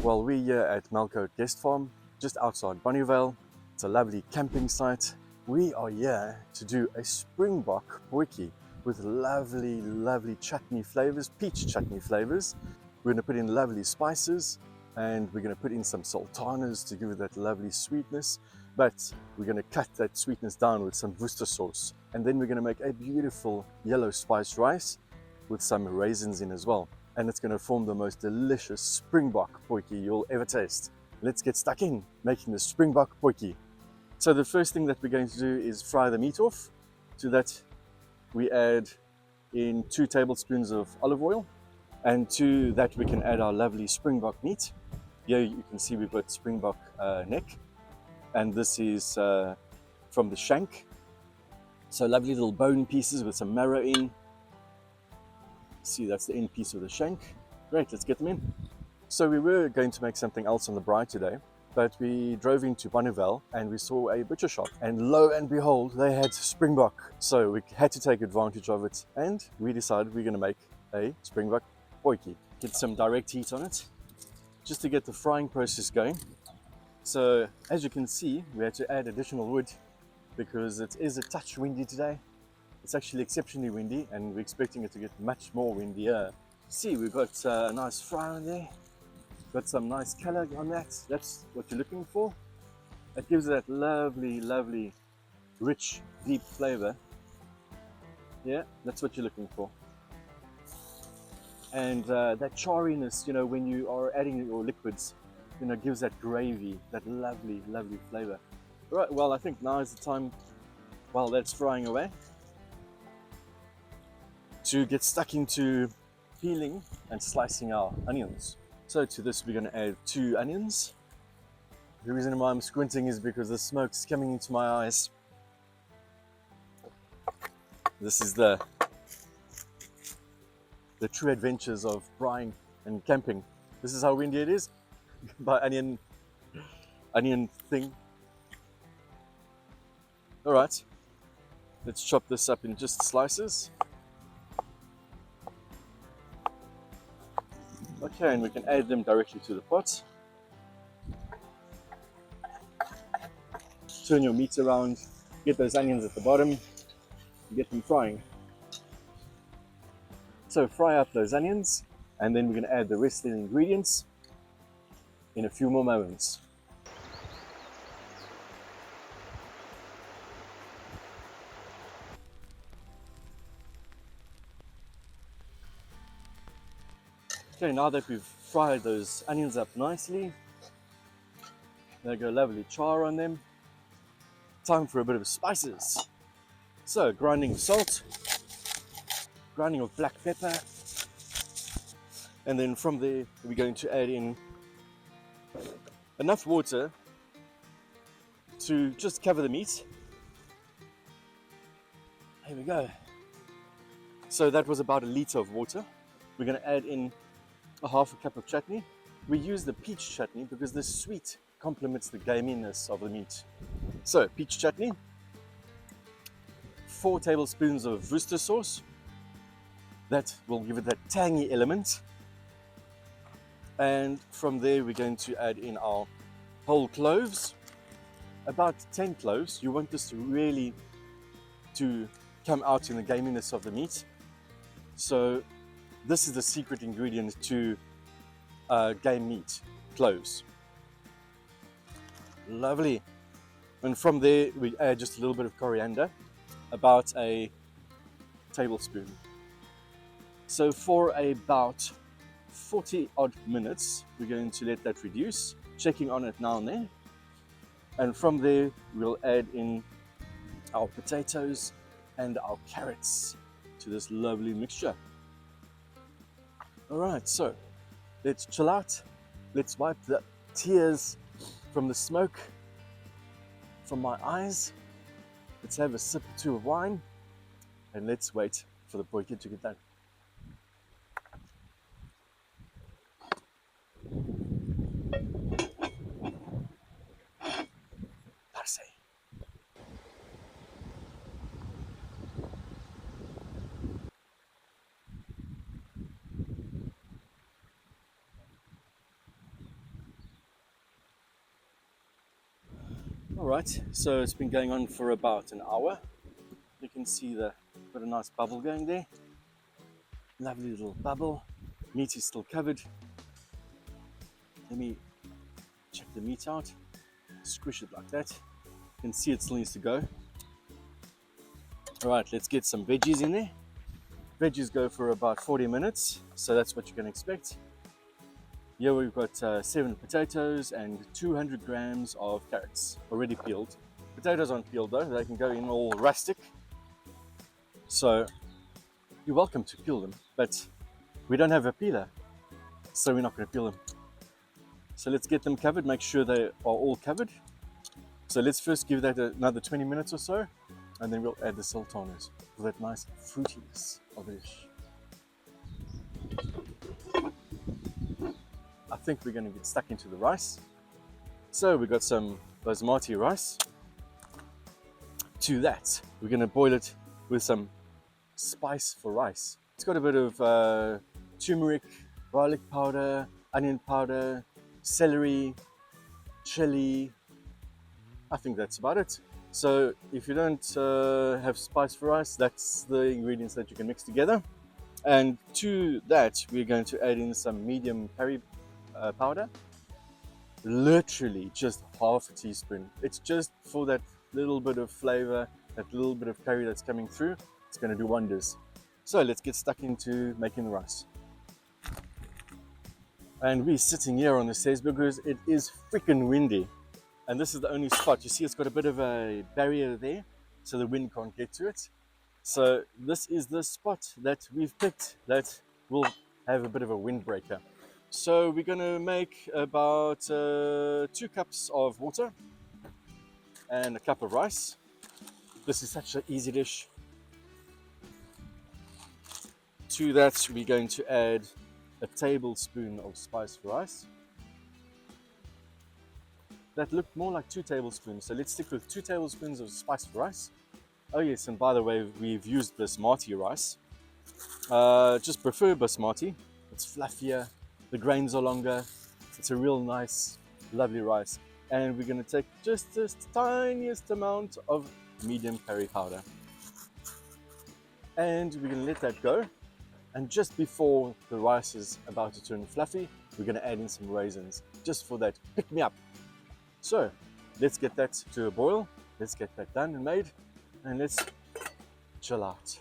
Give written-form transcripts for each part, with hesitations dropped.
Well, we're here at Malco Guest Farm, just outside Bonnievale. It's a lovely camping site. We are here to do a Springbok Potjie with lovely chutney flavors, peach chutney flavors. We're going to put in lovely spices and we're going to put in some sultanas to give it that lovely sweetness. But we're going to cut that sweetness down with some Worcester sauce. And then we're going to make a beautiful yellow spiced rice with some raisins in as well. And it's going to form the most delicious Springbok Potjie you'll ever taste. Let's get stuck in making the Springbok Potjie. So the first thing that we're going to do is fry the meat off. To that we add in 2 tablespoons of olive oil, and to that we can add our lovely Springbok meat. Here you can see we've got Springbok neck, and this is from the shank. So lovely little bone pieces with some marrow in. See, that's the end piece of the shank. Great, let's get them in. So we were going to make something else on the braai today, but we drove into Bonnievale and we saw a butcher shop, and lo and behold, they had Springbok. So we had to take advantage of it, and we decided we're going to make a Springbok Potjie. Get some direct heat on it, just to get the frying process going. So as you can see, we had to add additional wood because it is a touch windy today. It's actually exceptionally windy, and we're expecting it to get much more windier. See, we've got a nice fry on there. Got some nice color on that. That's what you're looking for. It gives that lovely, rich, deep flavor. Yeah, that's what you're looking for. And that chariness, you know, when you are adding your liquids, you know, gives that gravy, that lovely flavor. Right, well, I think now is the time, while that's frying away, to get stuck into peeling and slicing our onions. So to this we're going to add 2 onions. The reason why I'm squinting is because the smoke's coming into my eyes. This is the true adventures of braaiing and camping. This is how windy it is by onion thing. Alright, let's chop this up in just slices. Okay, and we can add them directly to the pot. Turn your meat around, get those onions at the bottom, and get them frying. So fry up those onions, and then we're going to add the rest of the ingredients in a few more moments. Okay, now that we've fried those onions up nicely, they got a lovely char on them. Time for a bit of spices. So grinding of salt, grinding of black pepper, and then from there we're going to add in enough water to just cover the meat. Here we go. So that was about 1 liter of water. We're going to add in a 1/2 cup of chutney. We use the peach chutney because the sweet complements the gaminess of the meat. So peach chutney, 4 tablespoons of Worcester sauce. That will give it that tangy element. And from there we're going to add in our whole cloves, about 10 cloves. You want this to really come out in the gaminess of the meat. So this is the secret ingredient to game meat, cloves. Lovely. And from there we add just a little bit of coriander, about a tablespoon. So for about 40 odd minutes we're going to let that reduce, checking on it now and then. And from there we'll add in our potatoes and our carrots to this lovely mixture. Alright, so let's chill out. Let's wipe the tears from the smoke from my eyes. Let's have a sip or 2 of wine, and let's wait for the potjie to get done. Parse. Alright, so it's been going on for about an hour. You can see got a nice bubble going there. Lovely little bubble. Meat is still covered. Let me check the meat out. Squish it like that. You can see it still needs to go. Alright, let's get some veggies in there. Veggies go for about 40 minutes, so that's what you can expect. Here we've got 7 potatoes and 200 grams of carrots, already peeled. Potatoes aren't peeled though, they can go in all rustic. So you're welcome to peel them, but we don't have a peeler, so we're not going to peel them. So let's get them covered, make sure they are all covered. So let's first give that another 20 minutes or so, and then we'll add the sultanas for that nice fruitiness of the dish. I think we're going to get stuck into the rice. So we've got some basmati rice. To that, we're going to boil it with some spice for rice. It's got a bit of turmeric, garlic powder, onion powder, celery, chili. I think that's about it. So if you don't have spice for rice, that's the ingredients that you can mix together. And to that, we're going to add in some medium curry powder. Literally just half a teaspoon. It's just for that little bit of flavor, that little bit of curry that's coming through. It's going to do wonders. So let's get stuck into making the rice. And we're sitting here on the stairs because it is freaking windy. And this is the only spot. You see it's got a bit of a barrier there, so the wind can't get to it. So this is the spot that we've picked that will have a bit of a windbreaker. So we're going to make about 2 cups of water and a cup of rice. This is such an easy dish. To that, we're going to add a tablespoon of spice rice. That looked more like 2 tablespoons, so let's stick with 2 tablespoons of spiced rice. Oh yes, and by the way, we've used basmati rice. Just prefer basmati. It's fluffier, the grains are longer. It's a real nice, lovely rice. And we're going to take just the tiniest amount of medium curry powder. And we're going to let that go. And just before the rice is about to turn fluffy, we're going to add in some raisins, just for that pick me up. So let's get that to a boil. Let's get that done and made, and let's chill out.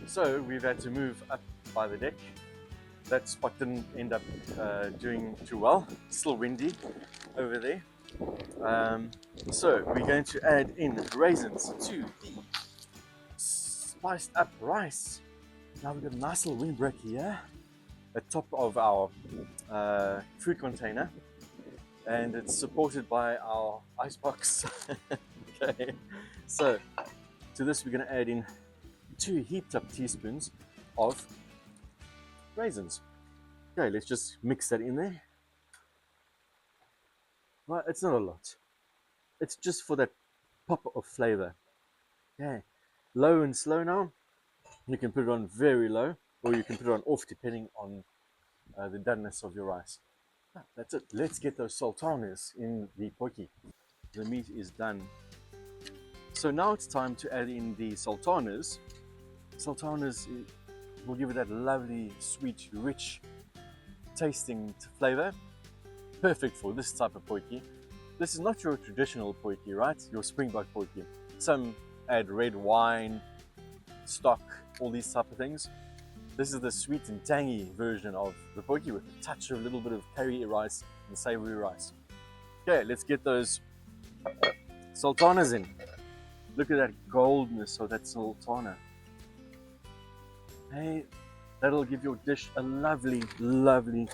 So we've had to move up by the deck. That spot didn't end up doing too well. Still windy over there. So we're going to add in raisins to the spiced up rice. Now we've got a nice little windbreak here at top of our food container, and it's supported by our icebox. Okay, so to this we're going to add in 2 heaped up teaspoons of raisins. Okay, let's just mix that in there. Well, it's not a lot. It's just for that pop of flavor. Okay, low and slow now. You can put it on very low, or you can put it on off depending on the doneness of your rice. That's it. Let's get those sultanas in the potjie. The meat is done. So now it's time to add in the sultanas. Sultanas will give it that lovely, sweet, rich tasting flavor. Perfect for this type of potjie. This is not your traditional potjie, right? Your Springbok Potjie. Some add red wine, stock, all these type of things. This is the sweet and tangy version of the potjie with a touch of a little bit of curry rice and savoury rice. Okay, let's get those sultanas in. Look at that goldness of that sultana. Hey, that'll give your dish a lovely, lovely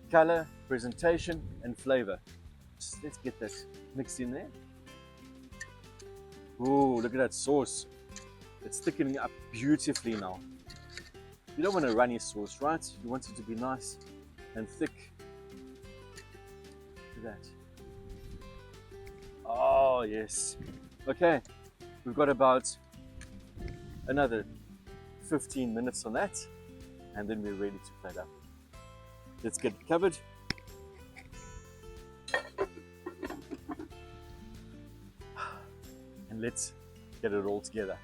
color, presentation, and flavor. Just let's get that mixed in there. Ooh, look at that sauce. It's thickening up beautifully now. You don't want a runny sauce, right? You want it to be nice and thick. Look at that. Oh, yes. Okay, we've got about another 15 minutes on that, and then we're ready to plate up. Let's get it covered. And let's get it all together.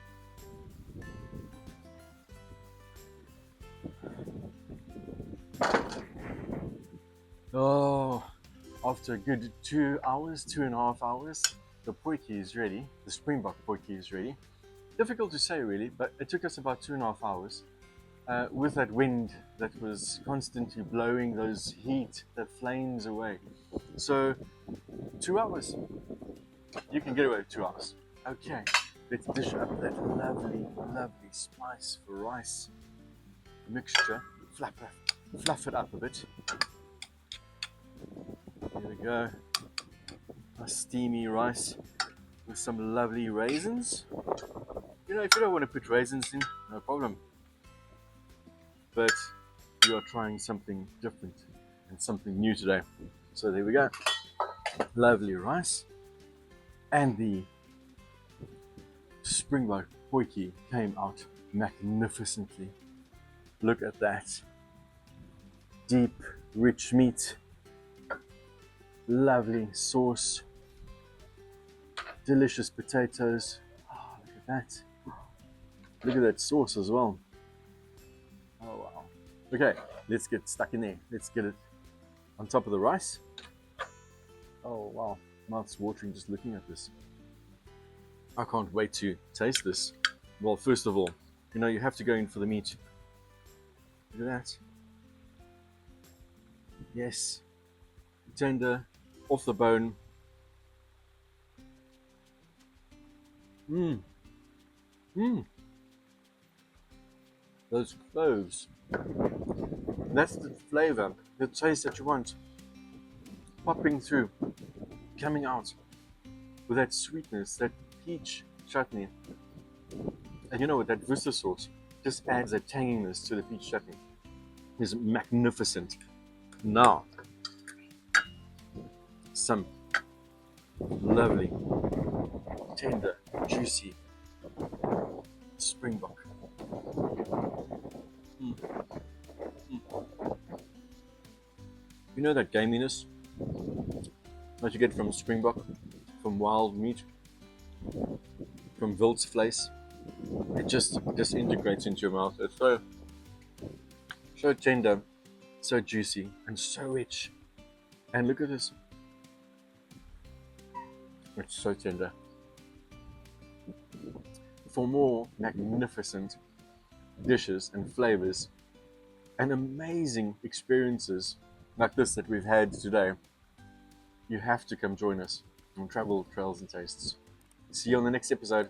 Oh, after a good 2 hours, 2.5 hours, the potjie is ready. The Springbok Potjie is ready. Difficult to say really, but it took us about 2.5 hours. With that wind that was constantly blowing those heat, that flames away. So 2 hours. You can get away with 2 hours. Okay, let's dish up that lovely, lovely spice for rice mixture. Fluff it up a bit. Here we go. A steamy rice with some lovely raisins. You know, if you don't want to put raisins in, no problem. But we are trying something different and something new today. So there we go. Lovely rice. And the Springbok Potjie came out magnificently. Look at that. Deep, rich meat. Lovely sauce. Delicious potatoes. Oh, look at that. Look at that sauce as well. Oh wow. Okay, let's get stuck in there. Let's get it on top of the rice. Oh wow, mouth's watering just looking at this. I can't wait to taste this. Well, first of all, you know, you have to go in for the meat. Look at that. Yes. Tender, off the bone. Mmm. Mmm. Those cloves. That's the flavor, the taste that you want. Popping through, coming out with that sweetness, that peach chutney. And you know what, that Worcester sauce just adds that tanginess to the peach chutney. It's magnificent. Now, some lovely, tender, juicy Springbok. You know that gaminess that you get from Springbok, from wild meat, from wildvleis? It just disintegrates into your mouth. It's so tender, so juicy, and so rich. And look at this. It's so tender. For more magnificent dishes and flavors and amazing experiences like this that we've had today, you have to come join us on Travel, Trails and Tastes. See you on the next episode.